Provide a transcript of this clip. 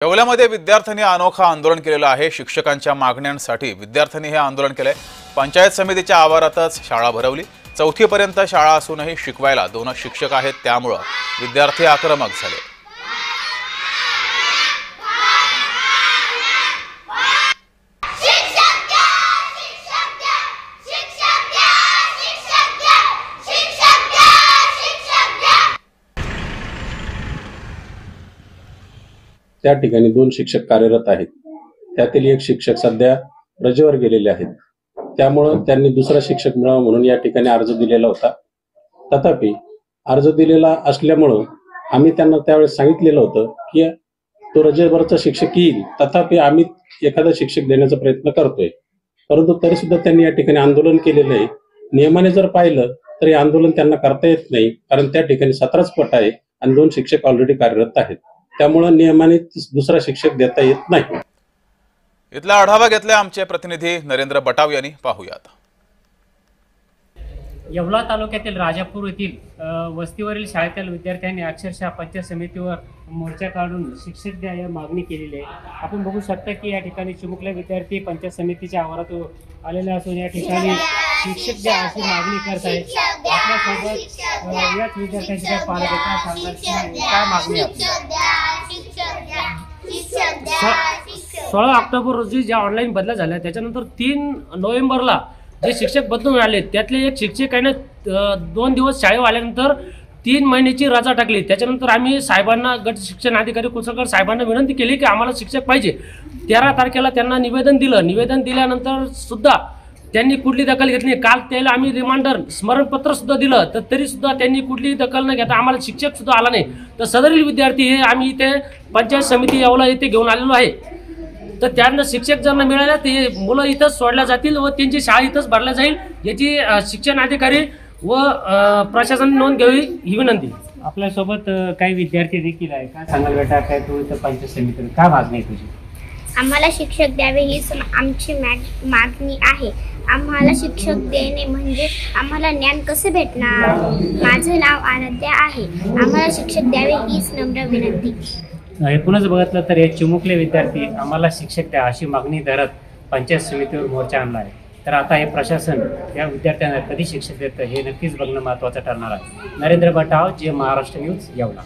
येवल्यामध्ये विद्यार्थ्यांनी अनोखा आंदोलन केलेलं आहे। शिक्षकांच्या मागण्यांसाठी विद्यार्थ्यांनी हे आंदोलन केले। पंचायत समितीच्या आवारातच शाळा भरवली। चौथीपर्यंत शाळा असूनही शिकवायला 2 शिक्षक आहेत, त्यामुळे विद्यार्थी आक्रमक झाले। त्या ठिकाणी 2 शिक्षक कार्यरत आहेत। त्यातील एक शिक्षक सध्या रजेवर गेलेले आहेत, त्यामुळे त्यांनी दुसरा शिक्षक मिळावा म्हणून या ठिकाणी अर्ज दिलेला होता। तथापि अर्ज दिलेला असल्यामुळे आम्ही त्यांना त्यावेळेस सांगितलेलं होतं की तो रजेवरचा शिक्षक येईल, तथापि आम्ही एखादा शिक्षक देण्याचा प्रयत्न करतोय। परंतु तरी सुद्धा त्यांनी या ठिकाणी आंदोलन केलेलं आहे। नियमाने जर पाहिलं तर हे आंदोलन त्यांना करता येत नाही, कारण त्या ठिकाणी 17च पट आहे आणि 2 शिक्षक ऑलरेडी कार्यरत आहेत, त्यामुळे नियमाने दुसरा शिक्षक देता येत नाही। इथला आढावा घेतला आमचे प्रतिनिधी नरेंद्र बटाव यांनी। पाहूयात। येवला तालुक्यातील राजापूर येथील वस्तीवरील शाळेतील विद्यार्थ्यांनी अक्षरशः पंचायत समितीवर मोर्चा काढून शिक्षक द्या या मागणी केलेली आहे। आपण बघू शकता की या ठिकाणी चिमुकले विद्यार्थी पंचायत समितीच्या आवारात आलेले असून या ठिकाणी शिक्षक द्या अशी मागणी करत आहेत। आपल्यासोबत याच विद्यार्थ्यांची काय पालक काय मागणी आहे? 16 ऑक्टोबर रोजी ज्या ऑनलाईन बदल्या झाल्या त्याच्यानंतर 3 नोव्हेंबरला जे शिक्षक बदलून आले त्यातले एक शिक्षकाने 2 दिवस शाळेवर आल्यानंतर 3 महिन्याची रजा टाकली। त्याच्यानंतर आम्ही साहेबांना, गट शिक्षण अधिकारी कुसळकर साहेबांना विनंती केली की आम्हाला शिक्षक पाहिजे। 13 तारखेला त्यांना निवेदन दिलं। निवेदन दिल्यानंतर सुद्धा त्यांनी कुठली दखल घेतली। काल त्याला आम्ही रिमाइंडर स्मरणपत्र सुद्धा दिलं, तर तरी सुद्धा त्यांनी कुठली दखल न घेता आम्हाला शिक्षक सुद्धा आला नाही। तर सदरील विद्यार्थी हे आम्ही इथे पंचायत समिती येवला येथे घेऊन आलेलो आहे। तर त्यांना शिक्षक जर न मिळाले ते मुलं इथंच सोडल्या जातील व त्यांची शाळा इथंच भरल्या जाईल, याची शिक्षण अधिकारी व प्रशासन नोंद घ्यावी ही विनंती। आपल्यासोबत काही विद्यार्थी देखील आहे। काय सांगाल बेटा, काय तू इथं पंचायत समितीत काय मागणी आहे तुझी? आम्हाला शिक्षक द्यावे ही आमची मागणी आहे। आम्हाला शिक्षक देणे म्हणजे आम्हाला ज्ञान कसे भेटणार? माझं नाव आराध्या आहे। आम्हाला शिक्षक द्यावे हीच नम्र विनंती। एकूणच बघितलं तर हे चिमुकले विद्यार्थी आम्हाला शिक्षक द्या अशी मागणी धरत पंचायत समितीवर मोर्चा आणला आहे। तर आता हे प्रशासन या विद्यार्थ्यांना कधी शिक्षक देतं हे नक्कीच बघणं महत्त्वाचं ठरणार आहे। नरेंद्र बटाव, जे महाराष्ट्र न्यूज, येवला।